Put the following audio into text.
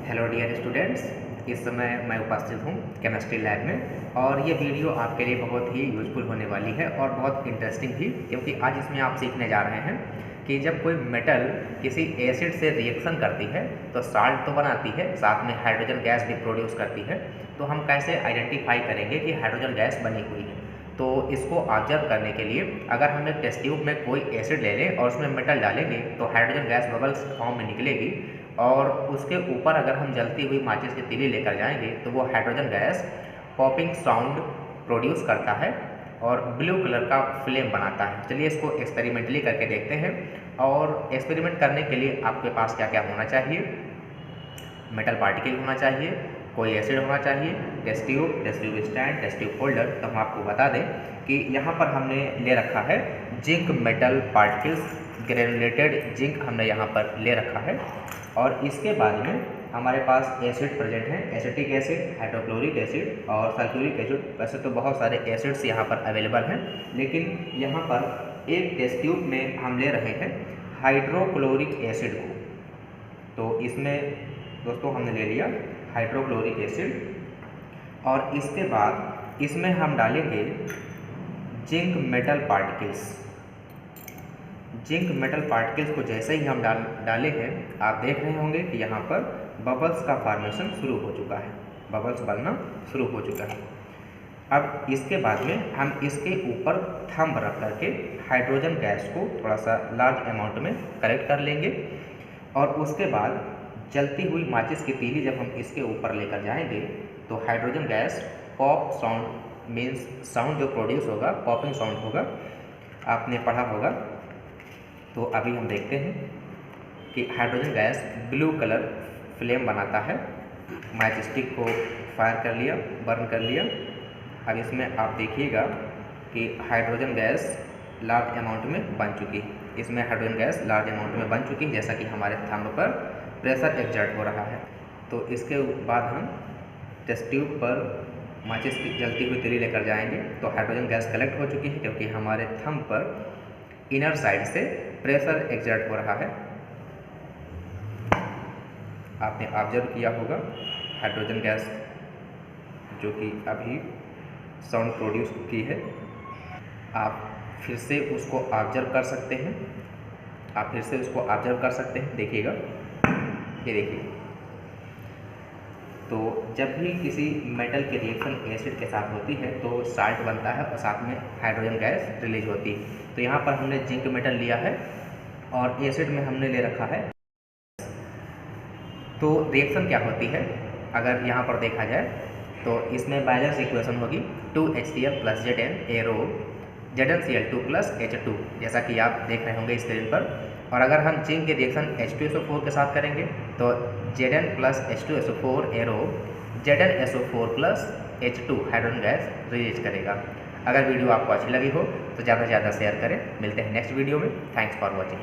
Hello dear students, इस समय मैं उपस्थित हूँ केमिस्ट्री लैब में और ये वीडियो आपके लिए बहुत ही यूजफुल होने वाली है और बहुत इंटरेस्टिंग भी, क्योंकि आज इसमें आप सीखने जा रहे हैं कि जब कोई मेटल किसी एसिड से रिएक्शन करती है तो साल्ट तो बनाती है, साथ में हाइड्रोजन गैस भी प्रोड्यूस करती है। तो हम कैसे आइडेंटिफाई करेंगे कि हाइड्रोजन गैस बनी हुई है? तो इसको ऑब्जर्व करने के लिए अगर हम एक टेस्ट ट्यूब में कोई एसिड ले लें और उसमें मेटल डालेंगे तो हाइड्रोजन गैस बबल्स फॉर्म में निकलेगी और उसके ऊपर अगर हम जलती हुई माचिस की तीली लेकर जाएंगे तो वो hydrogen gas popping sound produce करता है और ब्लू कलर का फ्लेम बनाता है। चलिए इसको एक्सपेरिमेंटली करके देखते हैं। और एक्सपेरिमेंट करने के लिए आपके पास क्या क्या होना चाहिए? मेटल पार्टिकल होना चाहिए, कोई एसिड होना चाहिए, test tube stand, test tube holder. तो हम आपको बता दें कि यहाँ पर हमने ले रखा है zinc metal particles, granulated zinc हमने यहाँ पर ले रखा है। और इसके बाद में हमारे पास एसिड प्रेजेंट है, एसिटिक एसिड, हाइड्रोक्लोरिक एसिड और सल्फ्यूरिक एसिड। वैसे तो बहुत सारे एसिड्स यहाँ पर अवेलेबल हैं, लेकिन यहाँ पर एक टेस्ट ट्यूब में हम ले रहे हैं हाइड्रोक्लोरिक एसिड को। तो इसमें दोस्तों हमने ले लिया हाइड्रोक्लोरिक एसिड और इसके बाद इसमें हम डालेंगे zinc metal particles. Zinc metal particles को जैसे ही हम डाले हैं, आप देख रहे होंगे कि यहाँ पर बबल्स का फॉर्मेशन शुरू हो चुका है, बबल्स बनना शुरू हो चुका है। अब इसके बाद में हम इसके ऊपर थंब रख करके हाइड्रोजन गैस को थोड़ा सा लार्ज अमाउंट में कलेक्ट कर लेंगे और उसके बाद जलती हुई माचिस की तीली जब हम इसके ऊपर लेकर जाएंगे तो hydrogen gas pop sound means sound जो प्रोड्यूस होगा, पॉपिंग साउंड होगा, आपने पढ़ा होगा। तो अभी हम देखते हैं कि hydrogen gas blue colour flame बनाता है। मैच स्टिक को फायर कर लिया, बर्न कर लिया। अब इसमें आप देखिएगा कि हाइड्रोजन गैस लार्ज अमाउंट में बन चुकी है। इसमें हाइड्रोजन गैस लार्ज अमाउंट में बन चुकी है, जैसा कि हमारे थंब पर प्रेशर एक्सर्ट हो रहा है। तो इसके बाद हम टेस्ट ट्यूब पर माचिस की जलती हुई तीली लेकर जाएंगे तो हाइड्रोजन गैस कलेक्ट हो चुकी है, क्योंकि हमारे थंब पर इनर साइड से प्रेशर एक्सर्ट हो रहा है। आपने ऑब्जर्व किया होगा हाइड्रोजन गैस जो कि अभी साउंड प्रोड्यूस की है। आप फिर से उसको ऑब्जर्व कर सकते हैं, आप फिर से उसको ऑब्जर्व कर सकते हैं। देखिएगा, ये देखिए। तो जब भी किसी मेटल की रिएक्शन एसिड के साथ होती है तो साल्ट बनता है और साथ में हाइड्रोजन गैस रिलीज होती है। तो यहाँ पर हमने जिंक मेटल लिया है और एसिड में हमने ले रखा है। तो रिएक्शन क्या होती है अगर यहाँ पर देखा जाए तो इसमें बैलेंस इक्वेशन होगी 2HCl + Zn ZnCl2 + H2, जैसा कि आप देख रहे होंगे स्क्रीन पर। और अगर हम जिंक के रिएक्शन H2SO4 के साथ करेंगे तो Zn + H2SO4 ZnSO4 + H2 hydrogen gas release करेगा। अगर वीडियो आपको अच्छी लगी हो तो ज़्यादा से ज़्यादा शेयर करें। मिलते हैं नेक्स्ट वीडियो में। Thanks for watching.